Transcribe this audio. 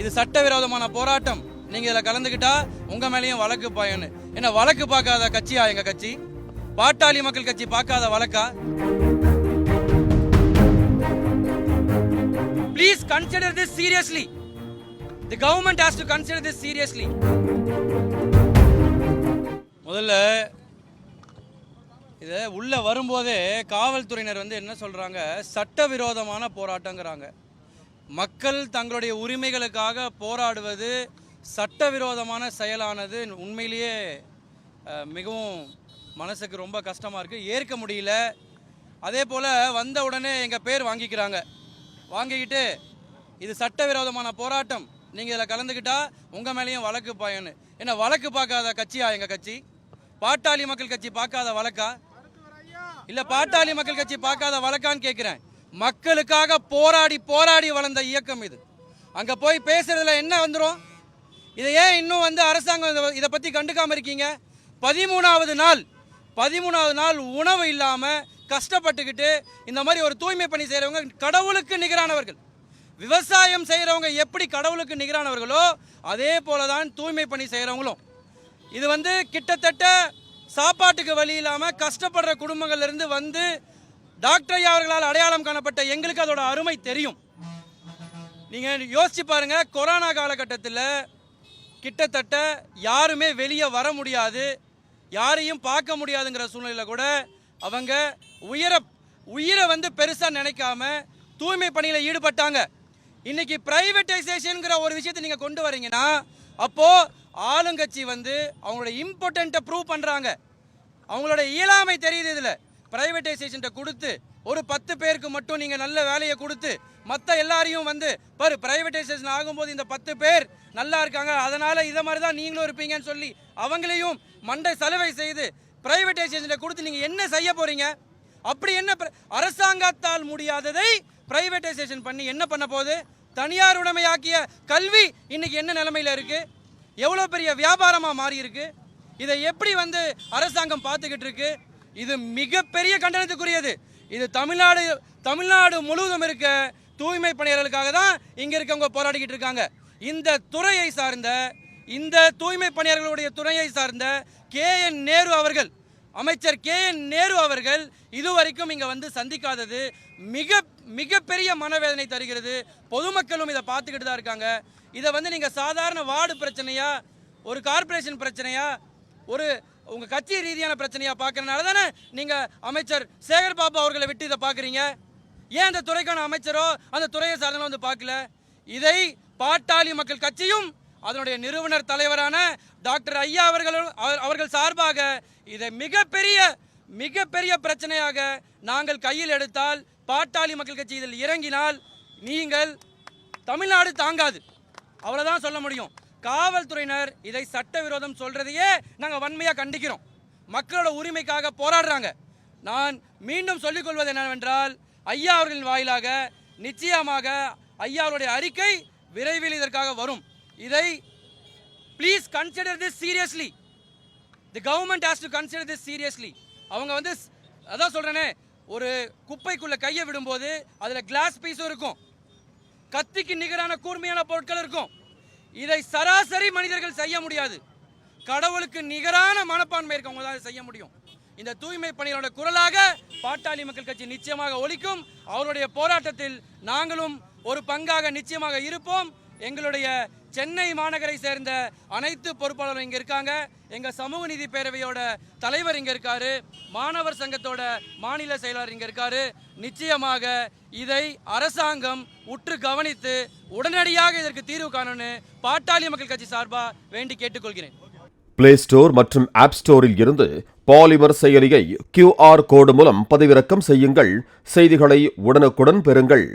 இது சட்டவிரோதமான போராட்டம், நீங்க இதுல கலந்துக்கிட்டா உங்க மேலேயும் வழக்கு பாயன்னு. என்ன வழக்கு பார்க்காத கட்சியா எங்க கட்சி? பாட்டாளி மக்கள் கட்சி பார்க்காத வழக்கா? Please consider this seriously. The government has to consider this seriously. முதல்ல இது உள்ள வரும்போதே காவல்துறையினர் என்ன சொல்றாங்க, சட்டவிரோதமான போராட்டங்கிறாங்க. மக்கள் தங்களுடைய உரிமைகளுக்காக போராடுவது சட்டவிரோதமான செயலானது உண்மையிலேயே மிகவும் மனசுக்கு ரொம்ப கஷ்டமா இருக்கு, ஏற்க முடியல. அதே போல வந்த உடனே எங்க பேர் வாங்கிக்கிறாங்க, வாங்கிக்கிட்டு இது சட்டவிரோதமான போராட்டம், நீங்க இதில் கலந்துக்கிட்டா உங்க மேலேயும் வழக்கு பாயன்னு. என்ன வழக்கு பார்க்காத கட்சியா எங்க கட்சி? பாட்டாளி மக்கள் கட்சி பார்க்காத வழக்கா? இல்ல பாட்டாளி மக்கள் கட்சி பார்க்காத வழக்கான்னு கேட்கிறேன். மக்களுக்காக போராடி போராடி வளர்ந்த இயக்கம் இது. அங்க போய் பேசுறதுல என்ன வந்துடும்? இதை ஏன் இன்னும் அரசாங்கம் இதை பத்தி கண்டுக்காம இருக்கீங்க? 13வது நாள் உணவு இல்லாம கஷ்டப்பட்டுக்கிட்டு இந்த மாதிரி ஒரு தூய்மை பணி செய்யறவங்க கடவுளுக்கு நிகரானவர்கள். விவசாயம் செய்யறவங்க எப்படி கடவுளுக்கு நிகரானவர்களோ அதே போலதான் தூய்மை பணி செய்யறவங்களும். இது கிட்டத்தட்ட சாப்பாட்டுக்கு வழி இல்லாம கஷ்டப்படுற குடும்பங்கள்ல இருந்து டாக்டர் ஐயா அவர்களால் அடையாளம் காணப்பட்ட எங்களுக்கு அதோட அருமை தெரியும். நீங்க யோசிச்சு பாருங்க, கொரோனா காலகட்டத்தில் கிட்டத்தட்ட யாருமே வெளியே வர முடியாது, யாரையும் பார்க்க முடியாதுங்கிற சூழ்நிலையில கூட அவங்க உயிரை பெருசா நினைக்காம தூய்மை பணியில ஈடுபட்டாங்க. இன்னைக்கு பிரைவேட்டைசேஷன்ங்கிற ஒரு விஷயத்தை நீங்க கொண்டு வரீங்கன்னா அப்போ ஆளுங்கட்சி அவங்களோட இம்பார்ட்டன்ட்டை ப்ரூவ் பண்றாங்க. அவங்களோட இயலாமை தெரியுது. இதுல பிரைவேட்டைசேஷன் கொடுத்து ஒரு 10 பேருக்கு மட்டும் நீங்க நல்ல வேலையை கொடுத்து மற்ற எல்லாரையும் பாரு பிரைவேட்டைசேஷன் ஆகும்போது இந்த 10 பேர் நல்லா இருக்காங்க, அதனால இதை மாதிரி தான் நீங்களும் இருப்பீங்கன்னு சொல்லி அவங்களையும் மண்டை சலுகை செய்து பிரைவேட்டைசேஷன் கொடுத்து நீங்க என்ன செய்ய போறீங்க? அப்படி என்ன அரசாங்கத்தால் முடியாததை பிரைவேட்டைசேஷன் பண்ணி என்ன பண்ண போகுது? தனியார் உடைமையாக்கிய கல்வி இன்னைக்கு என்ன நிலைமையில இருக்கு? எவ்வளவு பெரிய வியாபாரமா மாறி இருக்கு. இதை எப்படி அரசாங்கம் பார்த்துக்கிட்டு இருக்கு? இது மிகப்பெரிய கண்டனத்துக்குரியது. இது தமிழ்நாடு முழுவதும் இருக்க தூய்மை பணியாளர்களுக்காக தான் இங்க இருக்கவங்க போராடிக்கிட்டு இருக்காங்க. இந்த துறையை சார்ந்த இந்த தூய்மை பணியாளர்களுடைய துறையை சார்ந்த அமைச்சர் கே.என். நேரு அவர்கள் இதுவரைக்கும் இங்க சந்திக்காதது மிகப்பெரிய மனவேதனை தருகிறது. பொதுமக்களும் இதை பார்த்துக்கிட்டு தான் இருக்காங்க. இதை நீங்க சாதாரண வார்டு பிரச்சனையா, ஒரு கார்பரேஷன் பிரச்சனையா, ஒரு உங்க கட்சி ரீதியான பிரச்சனையா பார்க்கறதுனால தானே நீங்க அமைச்சர் சேகர் பாபு அவர்களை விட்டு இதை பார்க்குறீங்க. ஏன் அந்த துறைக்கான அமைச்சரோ அந்த துறையை சார்ந்தவங்க பார்க்கல? இதை பாட்டாளி மக்கள் கட்சியும் அதனுடைய நிறுவனர் தலைவரான டாக்டர் ஐயா அவர்கள் சார்பாக இதை மிகப்பெரிய பிரச்சனையாக நாங்கள் கையில் எடுத்தால், பாட்டாளி மக்கள் கட்சி இதில் இறங்கினால் நீங்கள் தமிழ்நாடு தாங்காது, அவ்வளவுதான் சொல்ல முடியும். காவல்துறையினர் இதை சட்டவிரோதம் சொல்றதையே நாங்கள் வன்மையாக கண்டிக்கிறோம். மக்களோட உரிமைக்காக போராடுறாங்க. நான் மீண்டும் சொல்லிக் கொள்வது என்னவென்றால், ஐயா அவர்களின் வாயிலாக நிச்சயமாக ஐயா அவருடைய அறிக்கை விரைவில் இதற்காக வரும். இதை please consider this seriously. The government has to consider this seriously. அவங்க அதான் சொல்றேனே, ஒரு குப்பைக்குள்ள கையை விடும்போது அதுல கிளாஸ் பீஸும் இருக்கும், கத்திக்கு நிகரான கூர்மையான பொருட்கள் இருக்கும். இதை சராசரி மனிதர்கள் செய்ய முடியாது. கடவுளுக்கு நிகரான மனப்பான்மை இருக்கவங்க தான் செய்ய முடியும். இந்த தூய்மை பணியோட குரலாக பாட்டாளி மக்கள் கட்சி நிச்சயமாக ஒலிக்கும். அவருடைய போராட்டத்தில் நாங்களும் ஒரு பங்காக நிச்சயமாக இருப்போம். எங்களுடைய சென்னை மாநகரை சேர்ந்த அனைத்து பொறுப்பாளரும் இங்க இருக்காங்க. எங்க சமூக நீதி பேரவையோட தலைவர் இங்க இருக்காரு, மாணவர் சங்கத்தோட மாநில செயலாளர் இங்க இருக்காரு. நிச்சயமாக இதை அரசாங்கம் உற்று கவனித்து உடனடியாக இதற்கு தீர்வு காணணும்னு பாட்டாளி மக்கள் கட்சி சார்பா வேண்டி கேட்டுக்கொள்கிறேன். பிளே ஸ்டோர் மற்றும் ஆப் ஸ்டோரில் இருந்து பாலிமர் செயலியை QR கோடு மூலம் பதிவிறக்கம் செய்யுங்கள். செய்திகளை உடனுக்குடன் பெறுங்கள்.